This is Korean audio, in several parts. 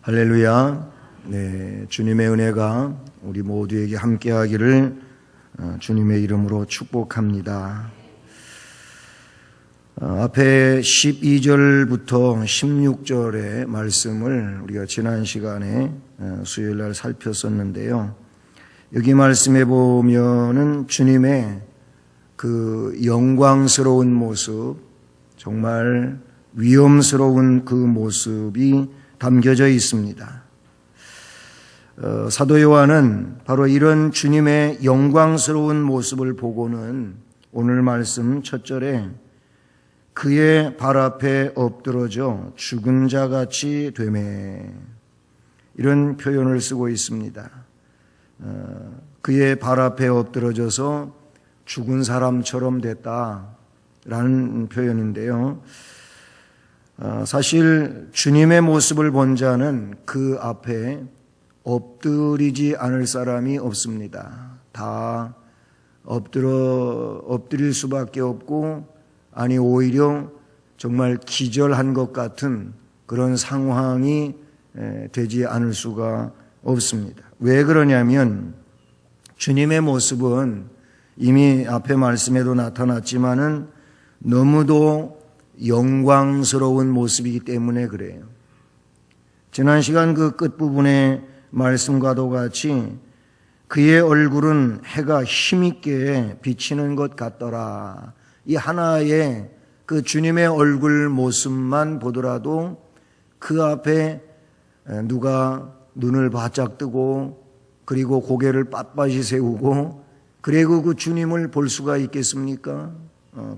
할렐루야. 네, 주님의 은혜가 우리 모두에게 함께하기를 주님의 이름으로 축복합니다. 앞에 12절부터 16절의 말씀을 우리가 지난 시간에 수요일 날 살폈었는데요. 여기 말씀에 보면은 주님의 그 영광스러운 모습, 정말 위엄스러운 그 모습이 담겨져 있습니다. 사도 요한은 바로 이런 주님의 영광스러운 모습을 보고는 오늘 말씀 첫 절에 그의 발 앞에 엎드러져 죽은 자같이 되매, 이런 표현을 쓰고 있습니다. 그의 발 앞에 엎드러져서 죽은 사람처럼 됐다라는 표현인데요. 사실 주님의 모습을 본 자는 그 앞에 엎드리지 않을 사람이 없습니다. 다 엎드릴 수밖에 없고, 아니 오히려 정말 기절한 것 같은 그런 상황이 되지 않을 수가 없습니다. 왜 그러냐면 주님의 모습은 이미 앞에 말씀에도 나타났지만은 너무도 영광스러운 모습이기 때문에 그래요. 지난 시간 그 끝부분의 말씀과도 같이 그의 얼굴은 해가 힘있게 비치는 것 같더라. 이 하나의 그 주님의 얼굴 모습만 보더라도 그 앞에 누가 눈을 바짝 뜨고 그리고 고개를 빳빳이 세우고 그리고 그 주님을 볼 수가 있겠습니까?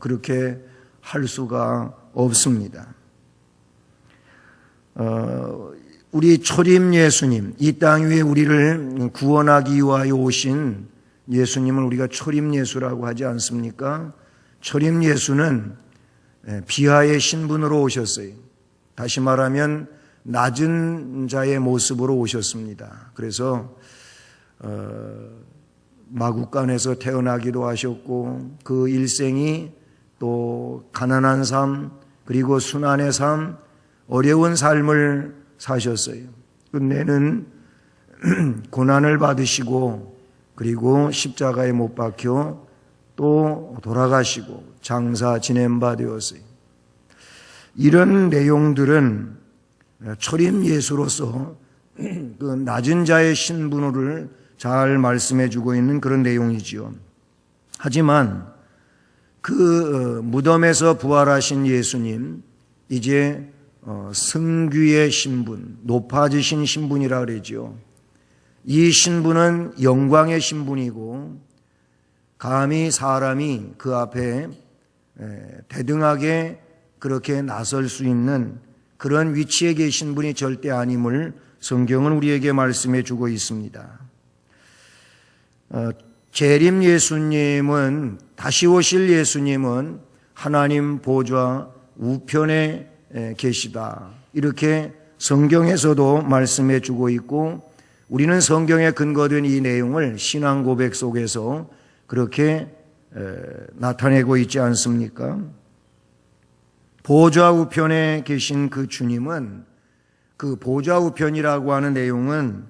그렇게 할 수가 없습니다. 우리 초림 예수님, 이 땅 위에 우리를 구원하기 위하여 오신 예수님을 우리가 초림 예수라고 하지 않습니까? 초림 예수는 비하의 신분으로 오셨어요. 다시 말하면 낮은 자의 모습으로 오셨습니다. 그래서 마국간에서 태어나기도 하셨고 그 일생이 또 가난한 삶, 그리고 순환의 삶, 어려운 삶을 사셨어요. 끝내는 고난을 받으시고 그리고 십자가에 못 박혀 또 돌아가시고 장사 지낸 바 되었어요. 이런 내용들은 초림 예수로서 그 낮은 자의 신분을 잘 말씀해 주고 있는 그런 내용이지요. 하지만 그 무덤에서 부활하신 예수님, 이제 승귀의 신분, 높아지신 신분이라 그러죠. 이 신분은 영광의 신분이고 감히 사람이 그 앞에 대등하게 그렇게 나설 수 있는 그런 위치에 계신 분이 절대 아님을 성경은 우리에게 말씀해 주고 있습니다. 재림 예수님은, 다시 오실 예수님은 하나님 보좌 우편에 계시다, 이렇게 성경에서도 말씀해 주고 있고, 우리는 성경에 근거된 이 내용을 신앙 고백 속에서 그렇게 나타내고 있지 않습니까? 보좌 우편에 계신 그 주님은, 그 보좌 우편이라고 하는 내용은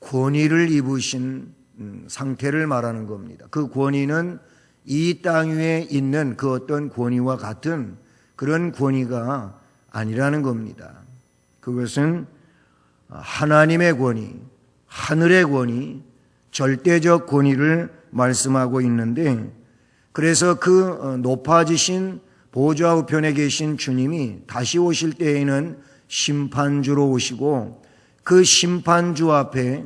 권위를 입으신 상태를 말하는 겁니다. 그 권위는 이 땅 위에 있는 그 어떤 권위와 같은 그런 권위가 아니라는 겁니다. 그것은 하나님의 권위, 하늘의 권위, 절대적 권위를 말씀하고 있는데, 그래서 그 높아지신 보좌 우편에 계신 주님이 다시 오실 때에는 심판주로 오시고, 그 심판주 앞에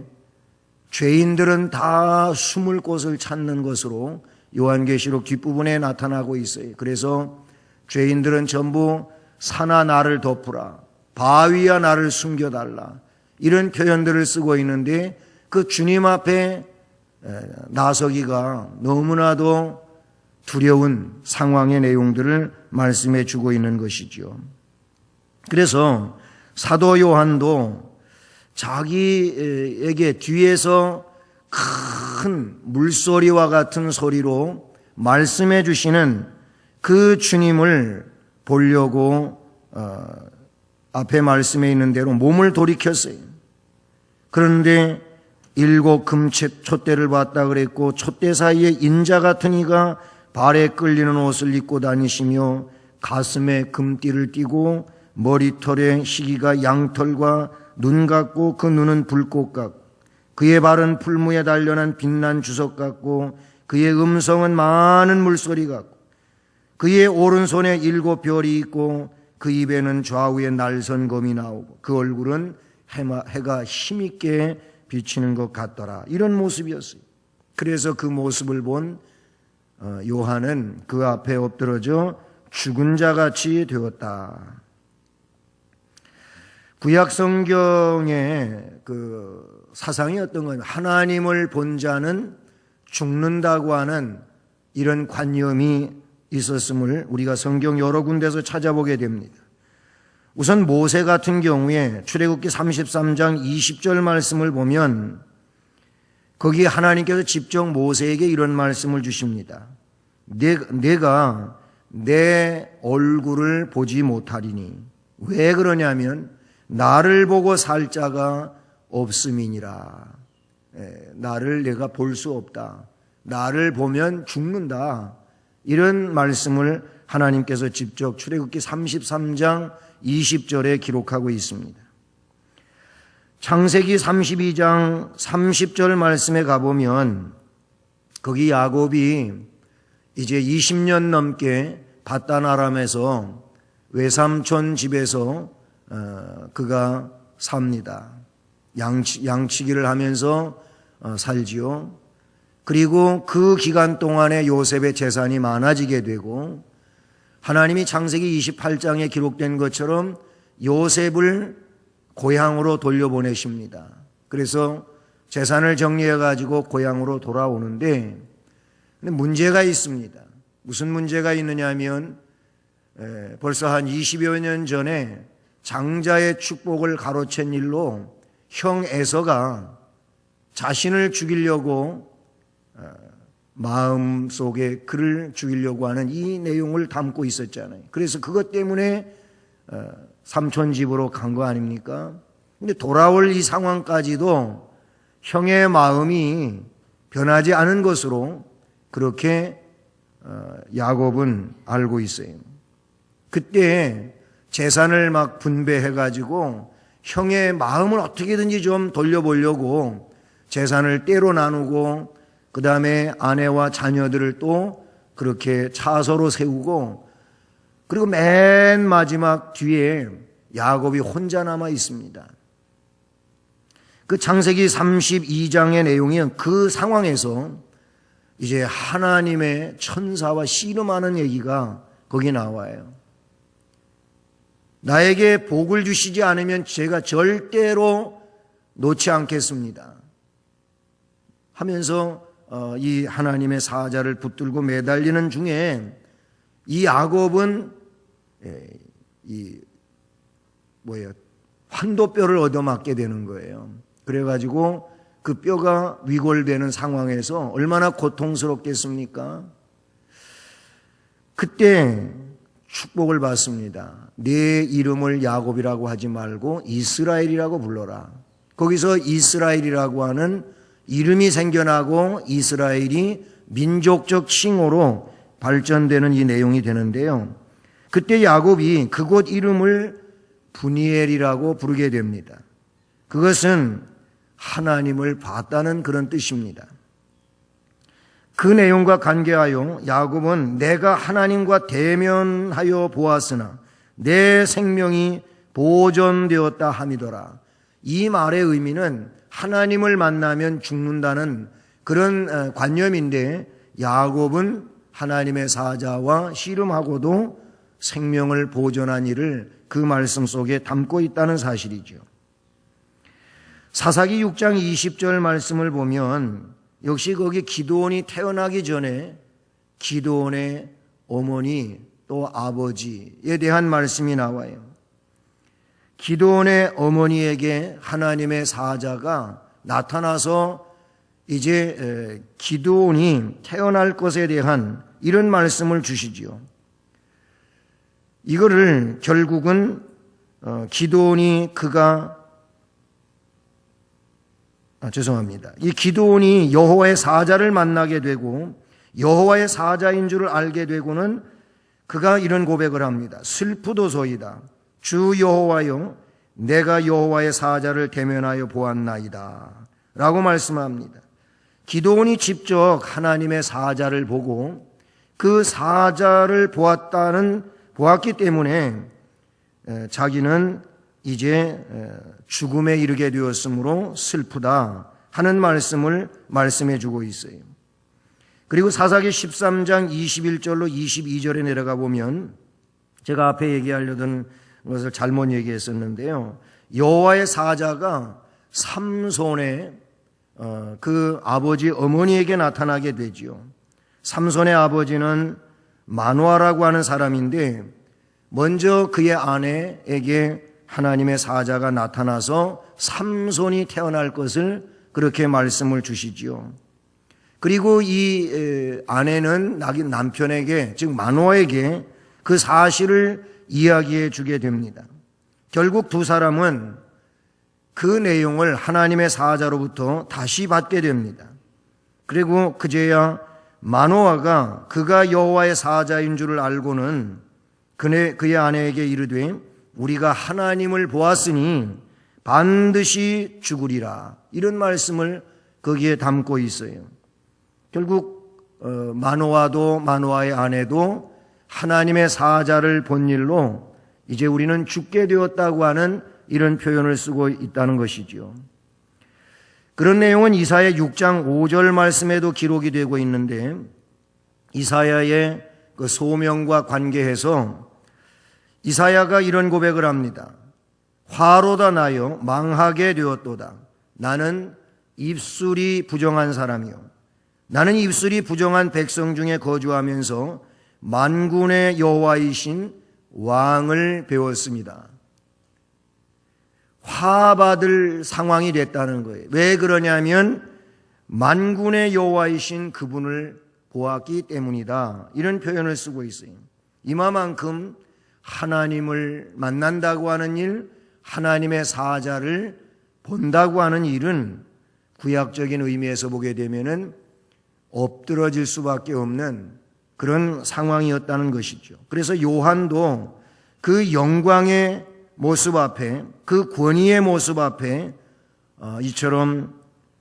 죄인들은 다 숨을 곳을 찾는 것으로 요한계시록 뒷부분에 나타나고 있어요. 그래서 죄인들은 전부 산아 나를 덮으라, 바위야 나를 숨겨달라, 이런 표현들을 쓰고 있는데, 그 주님 앞에 나서기가 너무나도 두려운 상황의 내용들을 말씀해 주고 있는 것이죠. 그래서 사도 요한도 자기에게 뒤에서 큰 물소리와 같은 소리로 말씀해 주시는 그 주님을 보려고 앞에 말씀에 있는 대로 몸을 돌이켰어요. 그런데 7 금촛대를 봤다 그랬고 촛대 사이에 인자 같은 이가 발에 끌리는 옷을 입고 다니시며 가슴에 금띠를 띠고 머리털에 시기가 양털과 눈 같고 그 눈은 불꽃 같고 그의 발은 풀무에 단련한 빛난 주석 같고 그의 음성은 많은 물소리 같고 그의 오른손에 7 별이 있고 그 입에는 좌우에 날선 검이 나오고 그 얼굴은 해가 힘있게 비치는 것 같더라. 이런 모습이었어요. 그래서 그 모습을 본 요한은 그 앞에 엎드러져 죽은 자같이 되었다. 구약 성경의 그 사상이 어떤 건 하나님을 본 자는 죽는다고 하는 이런 관념이 있었음을 우리가 성경 여러 군데서 찾아보게 됩니다. 우선 모세 같은 경우에 출애굽기 33장 20절 말씀을 보면 거기에 하나님께서 직접 모세에게 이런 말씀을 주십니다. 내가 내 얼굴을 보지 못하리니 왜 그러냐면 나를 보고 살 자가 없음이니라. 나를 내가 볼 수 없다. 나를 보면 죽는다. 이런 말씀을 하나님께서 직접 출애굽기 33장 20절에 기록하고 있습니다. 창세기 32장 30절 말씀에 가보면 거기 야곱이 이제 20년 넘게 밧단 아람에서 외삼촌 집에서 그가 삽니다. 양치기를 하면서 살지요. 그리고 그 기간 동안에 요셉의 재산이 많아지게 되고 하나님이 창세기 28장에 기록된 것처럼 요셉을 고향으로 돌려보내십니다. 그래서 재산을 정리해 가지고 고향으로 돌아오는데 문제가 있습니다. 무슨 문제가 있느냐 하면 벌써 한 20여 년 전에 장자의 축복을 가로챈 일로 형 에서가 자신을 죽이려고 마음속에 그를 죽이려고 하는 이 내용을 담고 있었잖아요. 그래서 그것 때문에 삼촌 집으로 간 거 아닙니까? 근데 돌아올 이 상황까지도 형의 마음이 변하지 않은 것으로 그렇게 야곱은 알고 있어요. 그때 재산을 막 분배해가지고 형의 마음을 어떻게든지 좀 돌려보려고 재산을 때로 나누고 그 다음에 아내와 자녀들을 또 그렇게 차서로 세우고 그리고 맨 마지막 뒤에 야곱이 혼자 남아 있습니다. 그 창세기 32장의 내용이 그 상황에서 이제 하나님의 천사와 씨름하는 얘기가 거기 나와요. 나에게 복을 주시지 않으면 제가 절대로 놓지 않겠습니다 하면서 이 하나님의 사자를 붙들고 매달리는 중에 이 야곱은 환도뼈를 얻어맞게 되는 거예요. 그래가지고 그 뼈가 위골되는 상황에서 얼마나 고통스럽겠습니까? 그때 축복을 받습니다. 내 이름을 야곱이라고 하지 말고 이스라엘이라고 불러라. 거기서 이스라엘이라고 하는 이름이 생겨나고 이스라엘이 민족적 칭호로 발전되는 이 내용이 되는데요. 그때 야곱이 그곳 이름을 브니엘이라고 부르게 됩니다. 그것은 하나님을 봤다는 그런 뜻입니다. 그 내용과 관계하여 야곱은 내가 하나님과 대면하여 보았으나 내 생명이 보존되었다 함이더라. 이 말의 의미는 하나님을 만나면 죽는다는 그런 관념인데 야곱은 하나님의 사자와 씨름하고도 생명을 보존한 일을 그 말씀 속에 담고 있다는 사실이죠. 사사기 6장 20절 말씀을 보면 역시 거기 기드온이 태어나기 전에 기드온의 어머니 또 아버지에 대한 말씀이 나와요. 기드온의 어머니에게 하나님의 사자가 나타나서 이제 기드온이 태어날 것에 대한 이런 말씀을 주시지요. 이거를 결국은 이 기드온이 여호와의 사자를 만나게 되고 여호와의 사자인 줄을 알게 되고는 그가 이런 고백을 합니다. 슬프도소이다. 주 여호와여, 내가 여호와의 사자를 대면하여 보았나이다 라고 말씀합니다. 기드온이 직접 하나님의 사자를 보고 그 사자를 보았기 때문에 자기는 이제 죽음에 이르게 되었으므로 슬프다 하는 말씀을 말씀해 주고 있어요. 그리고 사사기 13장 21절로 22절에 내려가 보면 제가 앞에 얘기하려던 것을 잘못 얘기했었는데요. 여호와의 사자가 삼손의 그 아버지 어머니에게 나타나게 되지요. 삼손의 아버지는 마노아라고 하는 사람인데 먼저 그의 아내에게 하나님의 사자가 나타나서 삼손이 태어날 것을 그렇게 말씀을 주시지요. 그리고 이 아내는 남편에게, 즉 마노아에게 그 사실을 이야기해 주게 됩니다. 결국 두 사람은 그 내용을 하나님의 사자로부터 다시 받게 됩니다. 그리고 그제야 마노아가 그가 여호와의 사자인 줄을 알고는 그의 아내에게 이르되 우리가 하나님을 보았으니 반드시 죽으리라, 이런 말씀을 거기에 담고 있어요. 결국 마노아도 마노아의 아내도 하나님의 사자를 본 일로 이제 우리는 죽게 되었다고 하는 이런 표현을 쓰고 있다는 것이죠. 그런 내용은 이사야 6장 5절 말씀에도 기록이 되고 있는데 이사야의 그 소명과 관계해서 이사야가 이런 고백을 합니다. 화로다 나여 망하게 되었도다. 나는 입술이 부정한 사람이요, 나는 입술이 부정한 백성 중에 거주하면서 만군의 여호와이신 왕을 배웠습니다. 화받을 상황이 됐다는 거예요. 왜 그러냐면 만군의 여호와이신 그분을 보았기 때문이다, 이런 표현을 쓰고 있어요. 이마만큼 하나님을 만난다고 하는 일, 하나님의 사자를 본다고 하는 일은 구약적인 의미에서 보게 되면은 엎드러질 수밖에 없는 그런 상황이었다는 것이죠. 그래서 요한도 그 영광의 모습 앞에, 그 권위의 모습 앞에 이처럼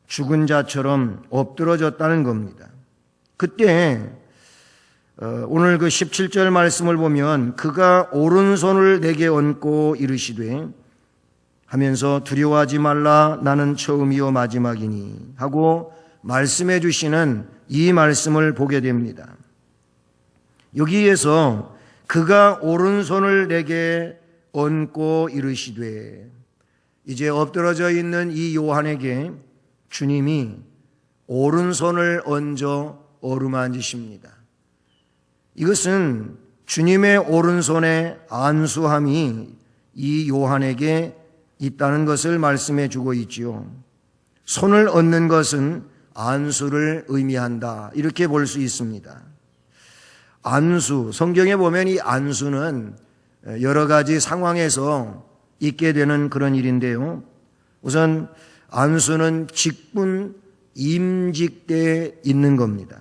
죽은 자처럼 엎드러졌다는 겁니다. 그때 오늘 그 17절 말씀을 보면 그가 오른손을 내게 얹고 이르시되 하면서 두려워하지 말라, 나는 처음이요 마지막이니 하고 말씀해 주시는 이 말씀을 보게 됩니다. 여기에서 그가 오른손을 내게 얹고 이르시되, 이제 엎드러져 있는 이 요한에게 주님이 오른손을 얹어 어루만지십니다. 이것은 주님의 오른손에 안수함이 이 요한에게 있다는 것을 말씀해 주고 있지요. 손을 얹는 것은 안수를 의미한다, 이렇게 볼 수 있습니다. 안수, 성경에 보면 이 안수는 여러 가지 상황에서 있게 되는 그런 일인데요. 우선 안수는 직분, 임직 때에 있는 겁니다.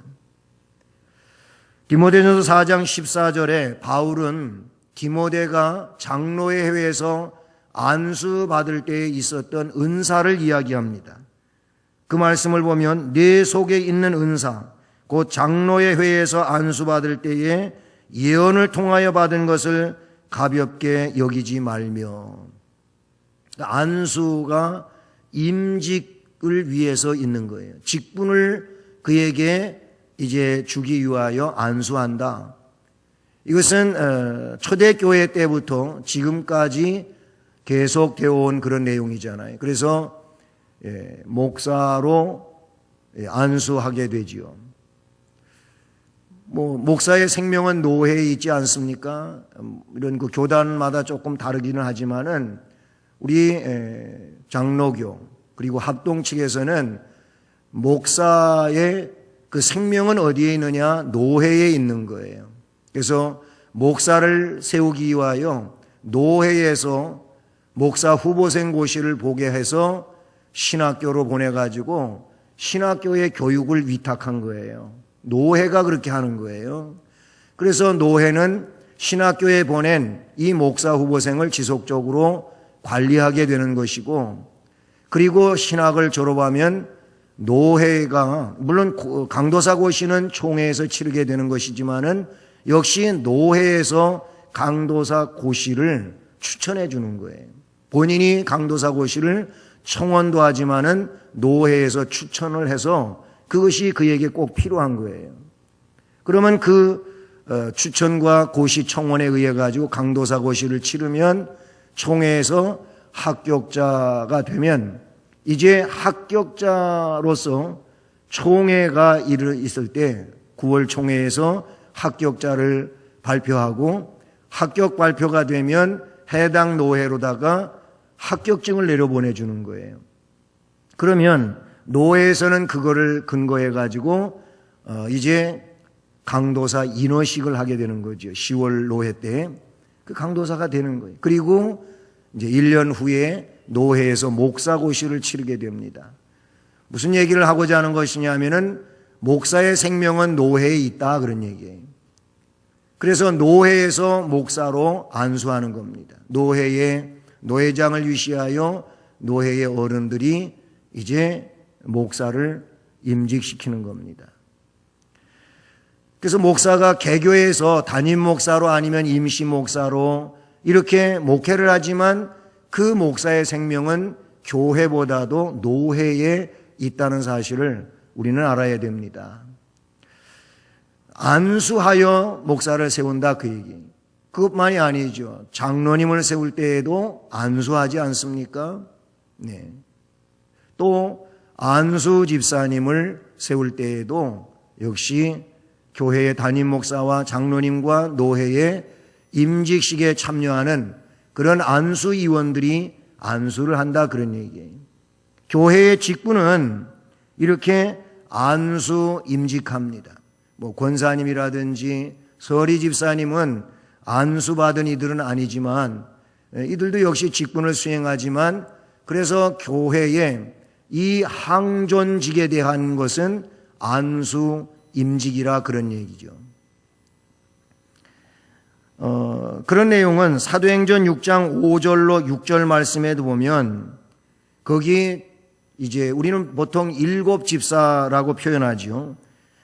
디모데전서 4장 14절에 바울은 디모데가 장로의 회에서 안수 받을 때에 있었던 은사를 이야기합니다. 그 말씀을 보면 내 속에 있는 은사, 곧 장로의 회에서 안수 받을 때에 예언을 통하여 받은 것을 가볍게 여기지 말며, 안수가 임직을 위해서 있는 거예요. 직분을 그에게 이제 주기 위하여 안수한다. 이것은 초대교회 때부터 지금까지 계속되어 온 그런 내용이잖아요. 그래서 목사로 안수하게 되지요. 목사의 생명은 노회에 있지 않습니까? 이런 그 교단마다 조금 다르기는 하지만은 우리 장로교 그리고 합동 측에서는 목사의 그 생명은 어디에 있느냐? 노회에 있는 거예요. 그래서 목사를 세우기 위하여 노회에서 목사 후보생 고시를 보게 해서 신학교로 보내가지고 신학교의 교육을 위탁한 거예요. 노회가 그렇게 하는 거예요. 그래서 노회는 신학교에 보낸 이 목사 후보생을 지속적으로 관리하게 되는 것이고, 그리고 신학을 졸업하면 노회가, 물론 강도사 고시는 총회에서 치르게 되는 것이지만은 역시 노회에서 강도사 고시를 추천해 주는 거예요. 본인이 강도사 고시를 청원도 하지만은 노회에서 추천을 해서 그것이 그에게 꼭 필요한 거예요. 그러면 그 추천과 고시 청원에 의해 가지고 강도사 고시를 치르면 총회에서 합격자가 되면 이제 합격자로서 총회가 있을 때 9월 총회에서 합격자를 발표하고, 합격 발표가 되면 해당 노회로다가 합격증을 내려보내주는 거예요. 그러면 노회에서는 그거를 근거해 가지고 이제 강도사 인허식을 하게 되는 거죠. 10월 노회 때 그 강도사가 되는 거예요. 그리고 이제 1년 후에 노회에서 목사고시를 치르게 됩니다. 무슨 얘기를 하고자 하는 것이냐면은 목사의 생명은 노회에 있다, 그런 얘기예요. 그래서 노회에서 목사로 안수하는 겁니다. 노회의 노회장을 위시하여 노회의 어른들이 이제 목사를 임직시키는 겁니다. 그래서 목사가 개교에서 담임 목사로 아니면 임시 목사로 이렇게 목회를 하지만 그 목사의 생명은 교회보다도 노회에 있다는 사실을 우리는 알아야 됩니다. 안수하여 목사를 세운다, 그 얘기. 그것만이 아니죠. 장로님을 세울 때에도 안수하지 않습니까? 네. 또 안수 집사님을 세울 때에도 역시 교회의 담임 목사와 장로님과 노회의 임직식에 참여하는 그런 안수 위원들이 안수를 한다, 그런 얘기예요. 교회의 직분은 이렇게 안수 임직합니다. 뭐 권사님이라든지 서리 집사님은 안수받은 이들은 아니지만 이들도 역시 직분을 수행하지만, 그래서 교회의 이 항존직에 대한 것은 안수 임직이라, 그런 얘기죠. 그런 내용은 사도행전 6장 5절로 6절 말씀에도 보면, 거기 이제 우리는 보통 7 집사라고 표현하죠.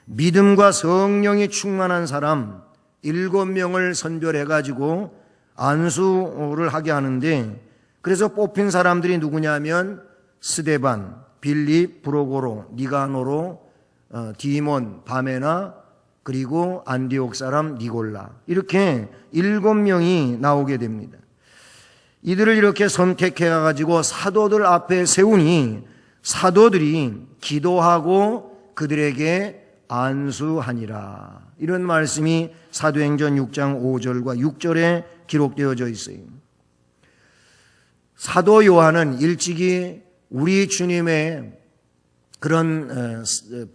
믿음과 성령이 충만한 사람 7명을 선별해가지고 안수를 하게 하는데, 그래서 뽑힌 사람들이 누구냐면 스데반, 빌립, 브로고로, 니가노로, 디몬, 바메나, 그리고 안디옥 사람 니골라, 이렇게 7명이 나오게 됩니다. 이들을 이렇게 선택해 가지고 사도들 앞에 세우니 사도들이 기도하고 그들에게 안수하니라, 이런 말씀이 사도행전 6장 5절과 6절에 기록되어져 있어요. 사도 요한은 일찍이 우리 주님의 그런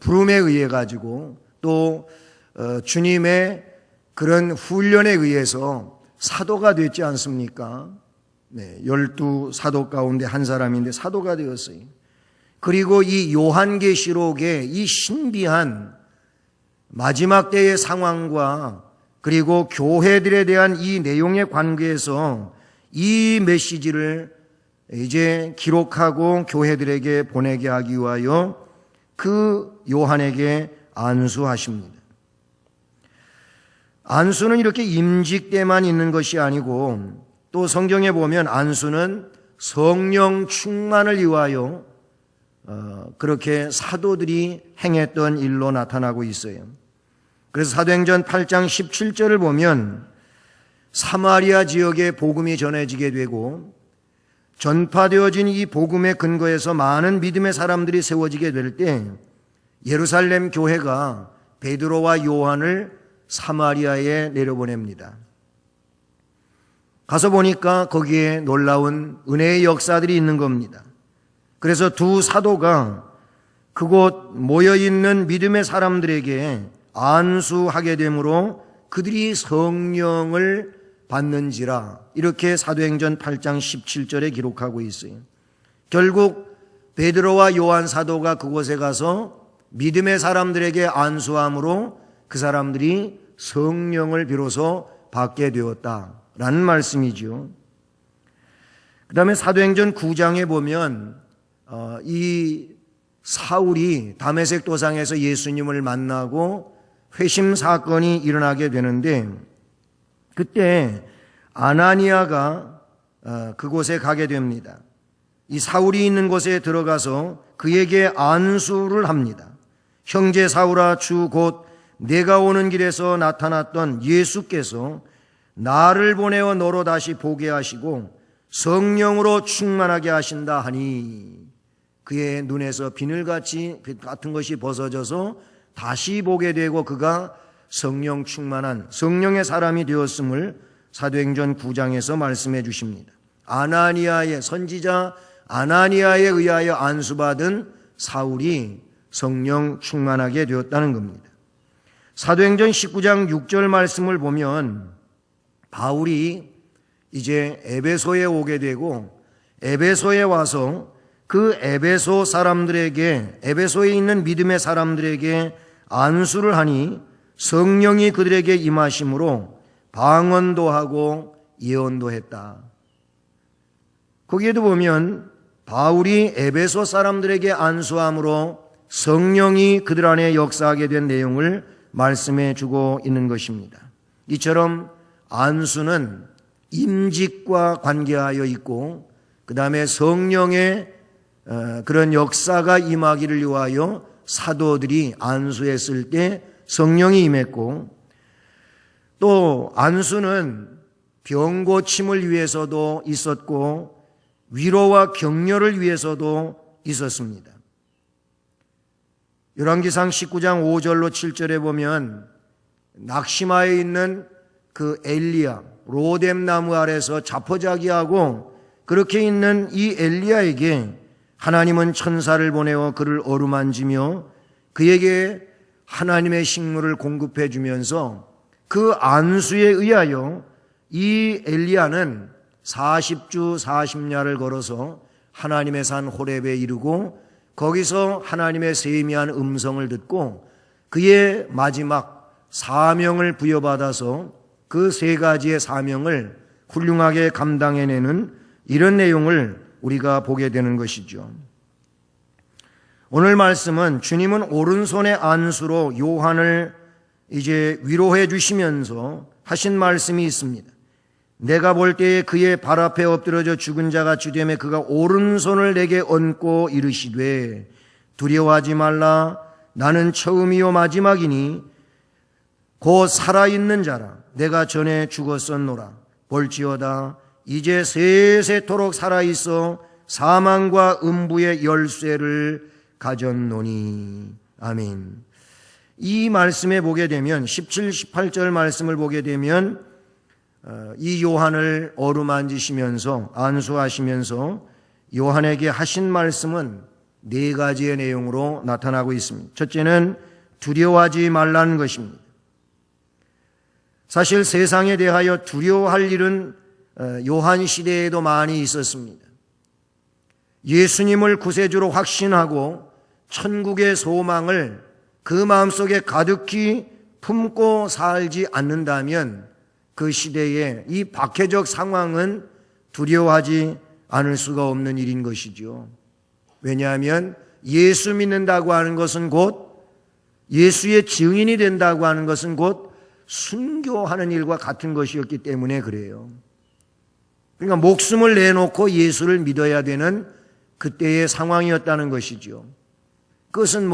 부름에 의해 가지고 또 주님의 그런 훈련에 의해서 사도가 됐지 않습니까? 네, 12사도 가운데 한 사람인데 사도가 되었어요. 그리고 이 요한계시록의 이 신비한 마지막 때의 상황과 그리고 교회들에 대한 이 내용의 관계에서 이 메시지를 이제 기록하고 교회들에게 보내게 하기 위하여 그 요한에게 안수하십니다. 안수는 이렇게 임직 때만 있는 것이 아니고, 또 성경에 보면 안수는 성령 충만을 위하여 그렇게 사도들이 행했던 일로 나타나고 있어요. 그래서 사도행전 8장 17절을 보면 사마리아 지역에 복음이 전해지게 되고, 전파되어진 이 복음의 근거에서 많은 믿음의 사람들이 세워지게 될 때 예루살렘 교회가 베드로와 요한을 사마리아에 내려보냅니다. 가서 보니까 거기에 놀라운 은혜의 역사들이 있는 겁니다. 그래서 두 사도가 그곳 모여있는 믿음의 사람들에게 안수하게 되므로 그들이 성령을 받는지라 이렇게 사도행전 8장 17절에 기록하고 있어요. 결국 베드로와 요한 사도가 그곳에 가서 믿음의 사람들에게 안수함으로 그 사람들이 성령을 비로소 받게 되었다라는 말씀이죠. 그 다음에 사도행전 9장에 보면 이 사울이 다메섹 도상에서 예수님을 만나고 회심 사건이 일어나게 되는데 그때 아나니아가 그곳에 가게 됩니다. 이 사울이 있는 곳에 들어가서 그에게 안수를 합니다. 형제 사울아, 주 곧 내가 오는 길에서 나타났던 예수께서 나를 보내어 너로 다시 보게 하시고 성령으로 충만하게 하신다 하니 그의 눈에서 비늘같이 같은 것이 벗어져서 다시 보게 되고 그가 성령 충만한 성령의 사람이 되었음을 사도행전 9장에서 말씀해 주십니다. 아나니아의 선지자 아나니아에 의하여 안수받은 사울이 성령 충만하게 되었다는 겁니다. 사도행전 19장 6절 말씀을 보면 바울이 이제 에베소에 오게 되고 에베소에 와서 그 에베소 사람들에게 에베소에 있는 믿음의 사람들에게 안수를 하니 성령이 그들에게 임하심으로 방언도 하고 예언도 했다. 거기에도 보면 바울이 에베소 사람들에게 안수함으로 성령이 그들 안에 역사하게 된 내용을 말씀해 주고 있는 것입니다. 이처럼 안수는 임직과 관계하여 있고 그 다음에 성령의 그런 역사가 임하기를 위하여 사도들이 안수했을 때 성령이 임했고 또 안수는 병 고침을 위해서도 있었고 위로와 격려를 위해서도 있었습니다. 열왕기상 19장 5절로 7절에 보면 낙시마에 있는 그 엘리야 로뎀 나무 아래서 자포자기하고 그렇게 있는 이 엘리야에게 하나님은 천사를 보내어 그를 어루만지며 그에게 하나님의 식물을 공급해 주면서 그 안수에 의하여 이 엘리야는 40주 40야를 걸어서 하나님의 산 호렙에 이르고 거기서 하나님의 세미한 음성을 듣고 그의 마지막 사명을 부여받아서 그 세 가지의 사명을 훌륭하게 감당해내는 이런 내용을 우리가 보게 되는 것이죠. 오늘 말씀은 주님은 오른손의 안수로 요한을 이제 위로해 주시면서 하신 말씀이 있습니다. 내가 볼 때에 그의 발 앞에 엎드러져 죽은 자가 주되매 그가 오른손을 내게 얹고 이르시되 두려워하지 말라 나는 처음이요 마지막이니 곧 살아있는 자라 내가 전에 죽었었노라 볼지어다 이제 세세토록 살아있어 사망과 음부의 열쇠를 가졌노니. 아멘. 이 말씀에 보게 되면 17, 18절 말씀을 보게 되면 이 요한을 어루만지시면서 안수하시면서 요한에게 하신 말씀은 네 가지의 내용으로 나타나고 있습니다. 첫째는 두려워하지 말라는 것입니다. 사실 세상에 대하여 두려워할 일은 요한 시대에도 많이 있었습니다. 예수님을 구세주로 확신하고 천국의 소망을 그 마음속에 가득히 품고 살지 않는다면 그 시대의 이 박해적 상황은 두려워하지 않을 수가 없는 일인 것이죠. 왜냐하면 예수 믿는다고 하는 것은 곧 예수의 증인이 된다고 하는 것은 곧 순교하는 일과 같은 것이었기 때문에 그래요. 그러니까 목숨을 내놓고 예수를 믿어야 되는 그때의 상황이었다는 것이죠. 그것은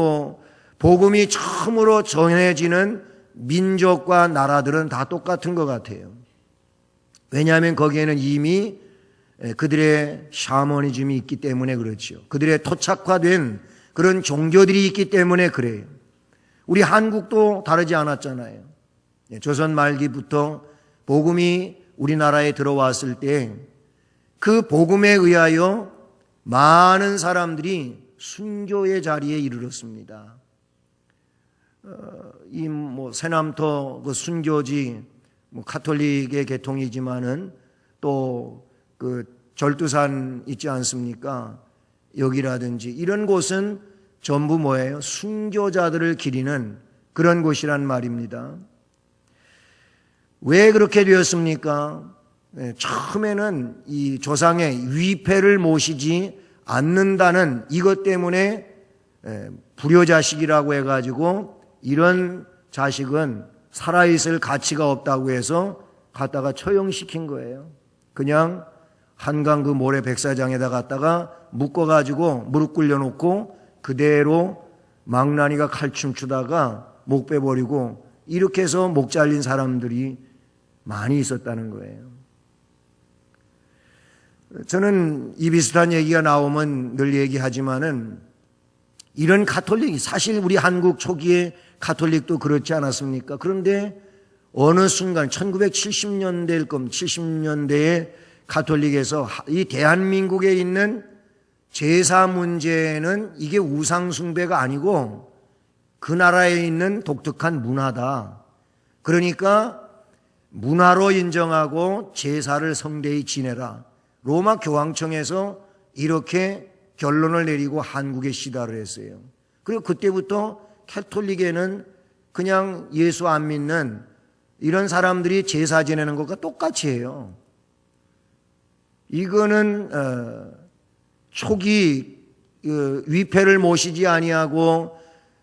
복음이 처음으로 전해지는 민족과 나라들은 다 똑같은 것 같아요. 왜냐하면 거기에는 이미 그들의 샤머니즘이 있기 때문에 그렇죠. 그들의 토착화된 그런 종교들이 있기 때문에 그래요. 우리 한국도 다르지 않았잖아요. 조선 말기부터 복음이 우리나라에 들어왔을 때 그 복음에 의하여 많은 사람들이 순교의 자리에 이르렀습니다. 이 세남토 그 순교지 뭐 가톨릭의 계통이지만은 또 그 절두산 있지 않습니까? 여기라든지 이런 곳은 전부 뭐예요? 순교자들을 기리는 그런 곳이란 말입니다. 왜 그렇게 되었습니까? 처음에는 이 조상의 위패를 모시지 않는다는 이것 때문에 불효자식이라고 해가지고 이런 자식은 살아있을 가치가 없다고 해서 갖다가 처형시킨 거예요. 그냥 한강 그 모래 백사장에다 갖다가 묶어가지고 무릎 꿇려놓고 그대로 망나니가 칼춤 추다가 목 빼버리고 이렇게 해서 목 잘린 사람들이 많이 있었다는 거예요. 저는 이 비슷한 얘기가 나오면 늘 얘기하지만은 이런 가톨릭이 사실 우리 한국 초기에 가톨릭도 그렇지 않았습니까? 그런데 어느 순간 1970년대일 겁니다. 70년대에 가톨릭에서 이 대한민국에 있는 제사 문제는 이게 우상숭배가 아니고 그 나라에 있는 독특한 문화다. 그러니까 문화로 인정하고 제사를 성대히 지내라. 로마 교황청에서 이렇게 결론을 내리고 한국에 시달을 했어요. 그리고 그때부터 가톨릭에는 그냥 예수 안 믿는 이런 사람들이 제사 지내는 것과 똑같이 해요. 이거는 초기 위패를 모시지 아니하고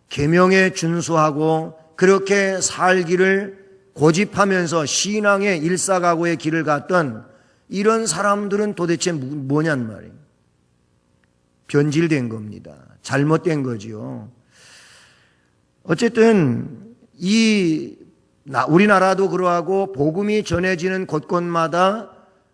계명에 준수하고 그렇게 살기를 고집하면서 신앙의 일사각오의 길을 갔던 이런 사람들은 도대체 뭐냔 말이에요. 변질된 겁니다. 잘못된 거지요. 어쨌든 우리나라도 그러하고 복음이 전해지는 곳곳마다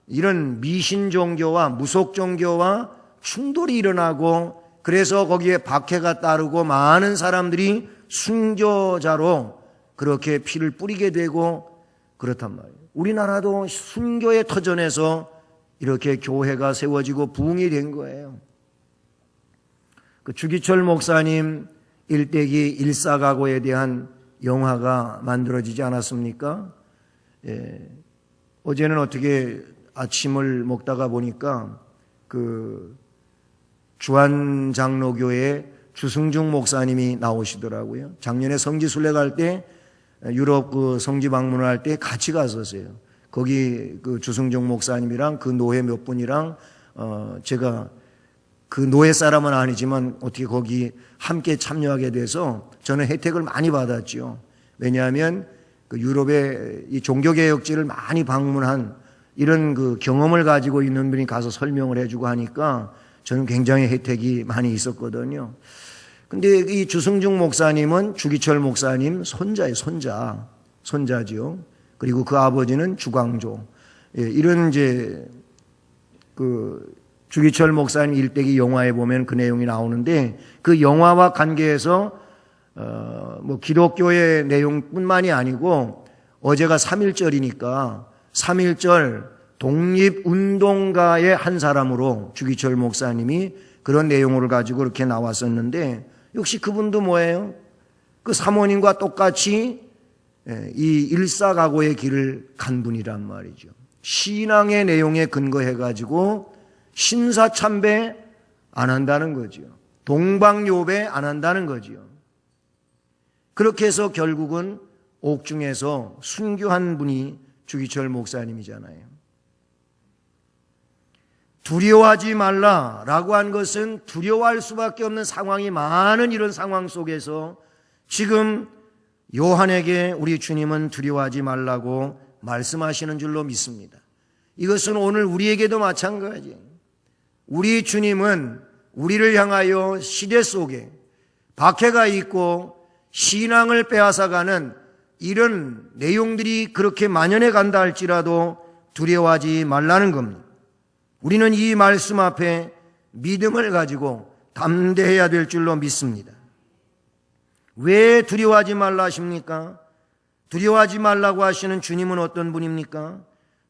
이런 미신 종교와 무속 종교와 충돌이 일어나고 그래서 거기에 박해가 따르고 많은 사람들이 순교자로 그렇게 피를 뿌리게 되고 그렇단 말이에요. 우리나라도 순교의 터전에서 이렇게 교회가 세워지고 부흥이 된 거예요. 그 주기철 목사님 일대기 일사각오에 대한 영화가 만들어지지 않았습니까? 어제는 어떻게 아침을 먹다가 보니까 그 주한장로교회 주승중 목사님이 나오시더라고요. 작년에 성지순례 갈 때 유럽 그 성지 방문을 할 때 같이 갔었어요. 거기 그 주승중 목사님이랑 그 노회 몇 분이랑 제가 그 노예 사람은 아니지만 어떻게 거기 함께 참여하게 돼서 저는 혜택을 많이 받았죠. 왜냐하면 그 유럽의 이 종교개혁지를 많이 방문한 이런 그 경험을 가지고 있는 분이 가서 설명을 해주고 하니까 저는 굉장히 혜택이 많이 있었거든요. 근데 이 주승중 목사님은 주기철 목사님 손자예요, 손자죠. 그리고 그 아버지는 주광조. 이런 이제 그 주기철 목사님 일대기 영화에 보면 그 내용이 나오는데 그 영화와 관계해서 뭐 기독교의 내용뿐만이 아니고 어제가 3.1절이니까 3.1절 독립운동가의 한 사람으로 주기철 목사님이 그런 내용을 가지고 이렇게 나왔었는데 역시 그분도 뭐예요? 그 사모님과 똑같이 이 일사각오의 길을 간 분이란 말이죠. 신앙의 내용에 근거해가지고 신사참배 안 한다는 거죠. 동방요배 안 한다는 거죠. 그렇게 해서 결국은 옥중에서 순교한 분이 주기철 목사님이잖아요. 두려워하지 말라라고 한 것은 두려워할 수밖에 없는 상황이 많은 이런 상황 속에서 지금 요한에게 우리 주님은 두려워하지 말라고 말씀하시는 줄로 믿습니다. 이것은 오늘 우리에게도 마찬가지예요. 우리 주님은 우리를 향하여 시대 속에 박해가 있고 신앙을 빼앗아가는 이런 내용들이 그렇게 만연해 간다 할지라도 두려워하지 말라는 겁니다. 우리는 이 말씀 앞에 믿음을 가지고 담대해야 될 줄로 믿습니다. 왜 두려워하지 말라 하십니까? 두려워하지 말라고 하시는 주님은 어떤 분입니까?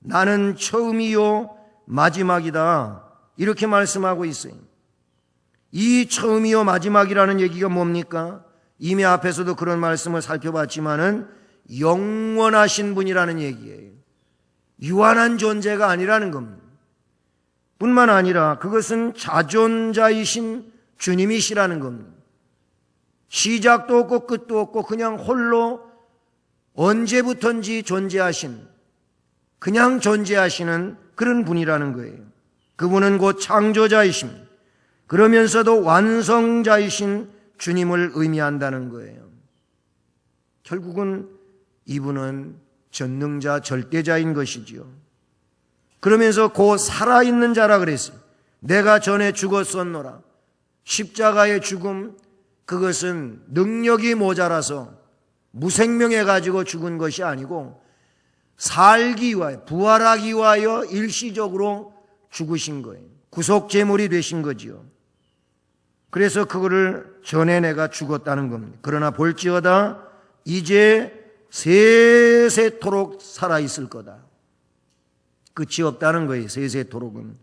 나는 처음이요 마지막이다. 이렇게 말씀하고 있어요. 이 처음이요 마지막이라는 얘기가 뭡니까? 이미 앞에서도 그런 말씀을 살펴봤지만은 영원하신 분이라는 얘기예요. 유한한 존재가 아니라는 겁니다. 뿐만 아니라 그것은 자존자이신 주님이시라는 겁니다. 시작도 없고 끝도 없고 그냥 홀로 언제부턴지 존재하신, 그냥 존재하시는 그런 분이라는 거예요. 그분은 곧 창조자이십니다. 그러면서도 완성자이신 주님을 의미한다는 거예요. 결국은 이분은 전능자, 절대자인 것이지요. 그러면서 곧 살아있는 자라 그랬어요. 내가 전에 죽었었노라. 십자가의 죽음, 그것은 능력이 모자라서 무생명해가지고 죽은 것이 아니고 살기 위하여, 부활하기 위하여 일시적으로 죽으신 거예요. 구속제물이 되신 거지요. 그래서 그거를 전에 내가 죽었다는 겁니다. 그러나 볼지어다 이제 세세토록 살아있을 거다. 끝이 없다는 거예요. 세세토록은.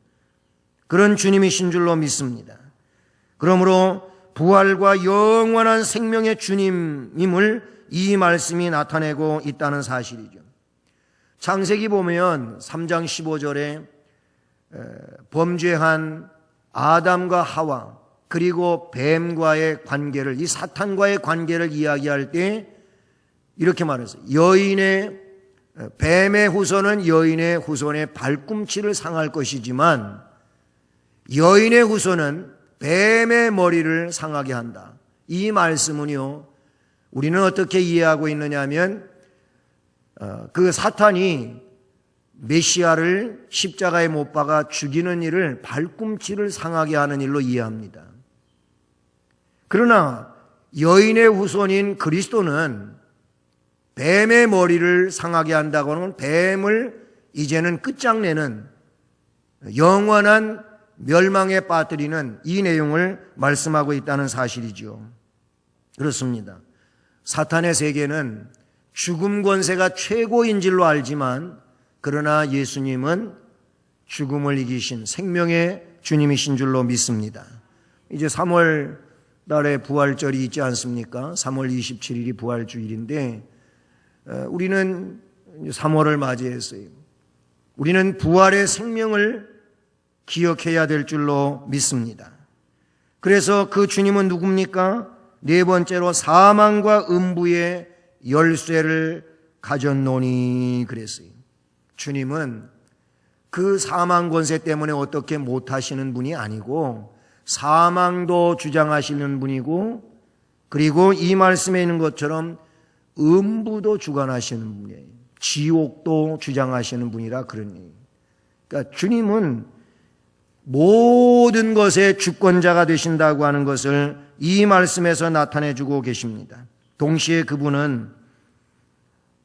그런 주님이신 줄로 믿습니다. 그러므로 부활과 영원한 생명의 주님임을 이 말씀이 나타내고 있다는 사실이죠. 창세기 보면 3장 15절에 범죄한 아담과 하와 그리고 뱀과의 관계를, 이 사탄과의 관계를 이야기할 때 이렇게 말했어요. 뱀의 후손은 여인의 후손의 발꿈치를 상할 것이지만 여인의 후손은 뱀의 머리를 상하게 한다. 이 말씀은요, 우리는 어떻게 이해하고 있느냐 하면 그 사탄이 메시아를 십자가에 못 박아 죽이는 일을 발꿈치를 상하게 하는 일로 이해합니다. 그러나 여인의 후손인 그리스도는 뱀의 머리를 상하게 한다고 하면 뱀을 이제는 끝장내는 영원한 멸망에 빠뜨리는 이 내용을 말씀하고 있다는 사실이죠. 그렇습니다. 사탄의 세계는 죽음 권세가 최고인 줄로 알지만 그러나 예수님은 죽음을 이기신 생명의 주님이신 줄로 믿습니다. 이제 3월 달에 부활절이 있지 않습니까? 3월 27일이 부활주일인데 우리는 3월을 맞이했어요. 우리는 부활의 생명을 기억해야 될 줄로 믿습니다. 그래서 그 주님은 누굽니까? 네 번째로 사망과 음부의 열쇠를 가졌노니 그랬어요. 주님은 그 사망 권세 때문에 어떻게 못하시는 분이 아니고 사망도 주장하시는 분이고 그리고 이 말씀에 있는 것처럼 음부도 주관하시는 분이에요. 지옥도 주장하시는 분이라 그러니. 그러니까 주님은 모든 것의 주권자가 되신다고 하는 것을 이 말씀에서 나타내주고 계십니다. 동시에 그분은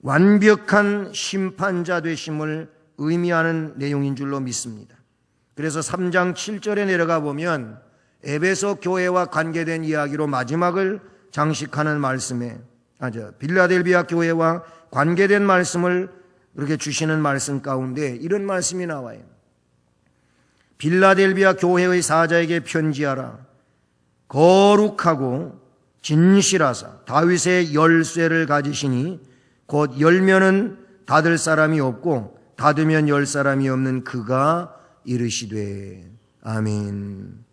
완벽한 심판자 되심을 의미하는 내용인 줄로 믿습니다. 그래서 3장 7절에 내려가 보면 에베소 교회와 관계된 이야기로 마지막을 장식하는 말씀에 빌라델비아 교회와 관계된 말씀을 이렇게 주시는 말씀 가운데 이런 말씀이 나와요. 빌라델비아 교회의 사자에게 편지하라. 거룩하고 진실하사 다윗의 열쇠를 가지시니 곧 열면은 닫을 사람이 없고 닫으면 열 사람이 없는 그가 이르시되 아멘.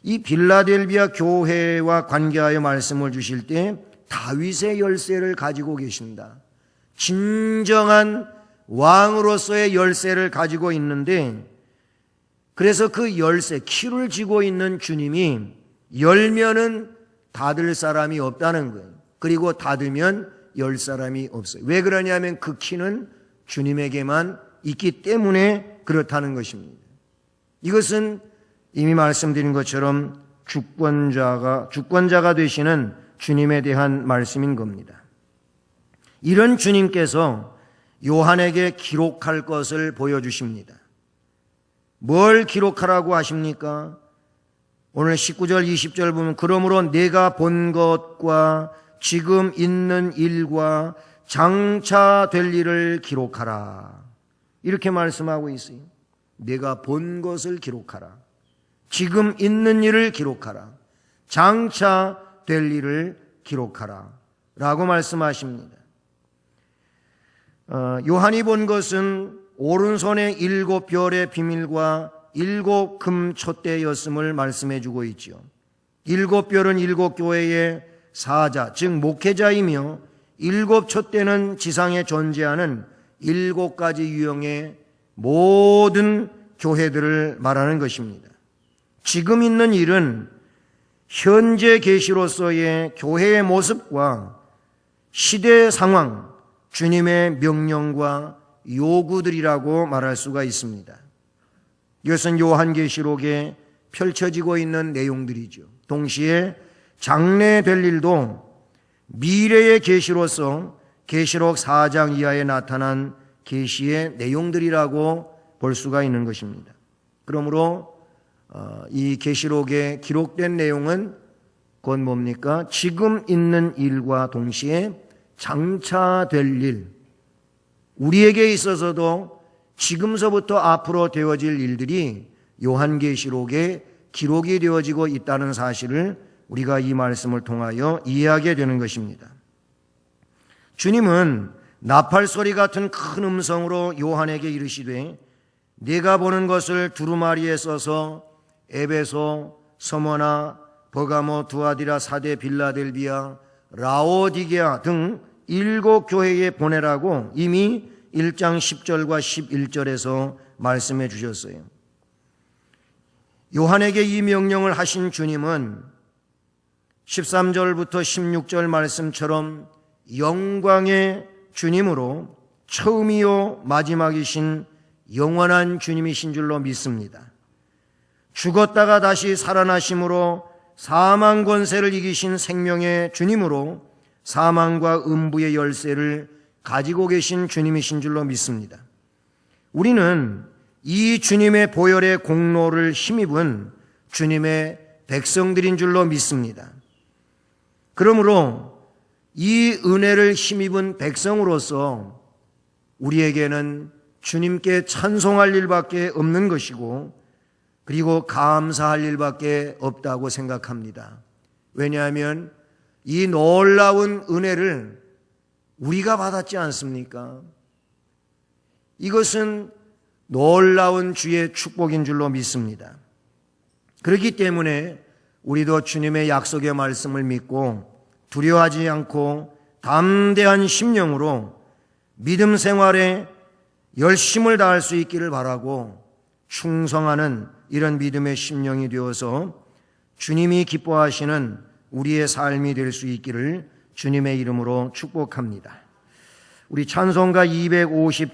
이 빌라델비아 교회와 관계하여 말씀을 주실 때 다윗의 열쇠를 가지고 계신다. 진정한 왕으로서의 열쇠를 가지고 있는데 그래서 그 열쇠, 키를 쥐고 있는 주님이 열면은 닫을 사람이 없다는 거예요. 그리고 닫으면 열 사람이 없어요. 왜 그러냐면 그 키는 주님에게만 있기 때문에 그렇다는 것입니다. 이것은 이미 말씀드린 것처럼 주권자가 되시는 주님에 대한 말씀인 겁니다. 이런 주님께서 요한에게 기록할 것을 보여주십니다. 뭘 기록하라고 하십니까? 오늘 19절 20절 보면 그러므로 내가 본 것과 지금 있는 일과 장차 될 일을 기록하라. 이렇게 말씀하고 있어요. 내가 본 것을 기록하라. 지금 있는 일을 기록하라. 장차 될 일을 기록하라. 라고 말씀하십니다. 요한이 본 것은 오른손의 7별의 비밀과 7 금 촛대였음을 말씀해 주고 있지요. 7별은 7 교회의 사자, 즉 목회자이며 7 촛대는 지상에 존재하는 7가지 유형의 모든 교회들을 말하는 것입니다. 지금 있는 일은 현재 계시로서의 교회의 모습과 시대의 상황, 주님의 명령과 요구들이라고 말할 수가 있습니다. 이것은 요한계시록에 펼쳐지고 있는 내용들이죠. 동시에 장래될 일도 미래의 계시로서 계시록 4장 이하에 나타난 계시의 내용들이라고 볼 수가 있는 것입니다. 그러므로 이 계시록에 기록된 내용은 곧 뭡니까? 지금 있는 일과 동시에 장차 될 일, 우리에게 있어서도 지금서부터 앞으로 되어질 일들이 요한계시록에 기록이 되어지고 있다는 사실을 우리가 이 말씀을 통하여 이해하게 되는 것입니다. 주님은 나팔소리 같은 큰 음성으로 요한에게 이르시되 네가 보는 것을 두루마리에 써서 에베소, 서머나, 버가모, 두아디라, 사데, 빌라델비아, 라오디게아 등 7 교회에 보내라고 이미 1장 10절과 11절에서 말씀해 주셨어요. 요한에게 이 명령을 하신 주님은 13절부터 16절 말씀처럼 영광의 주님으로 처음이요 마지막이신 영원한 주님이신 줄로 믿습니다. 죽었다가 다시 살아나심으로 사망 권세를 이기신 생명의 주님으로 사망과 음부의 열쇠를 가지고 계신 주님이신 줄로 믿습니다. 우리는 이 주님의 보혈의 공로를 힘입은 주님의 백성들인 줄로 믿습니다. 그러므로 이 은혜를 힘입은 백성으로서 우리에게는 주님께 찬송할 일밖에 없는 것이고 그리고 감사할 일밖에 없다고 생각합니다. 왜냐하면 이 놀라운 은혜를 우리가 받았지 않습니까? 이것은 놀라운 주의 축복인 줄로 믿습니다. 그렇기 때문에 우리도 주님의 약속의 말씀을 믿고 두려워하지 않고 담대한 심령으로 믿음 생활에 열심을 다할 수 있기를 바라고 충성하는 이런 믿음의 심령이 되어서 주님이 기뻐하시는 우리의 삶이 될 수 있기를 주님의 이름으로 축복합니다. 우리 찬송가 257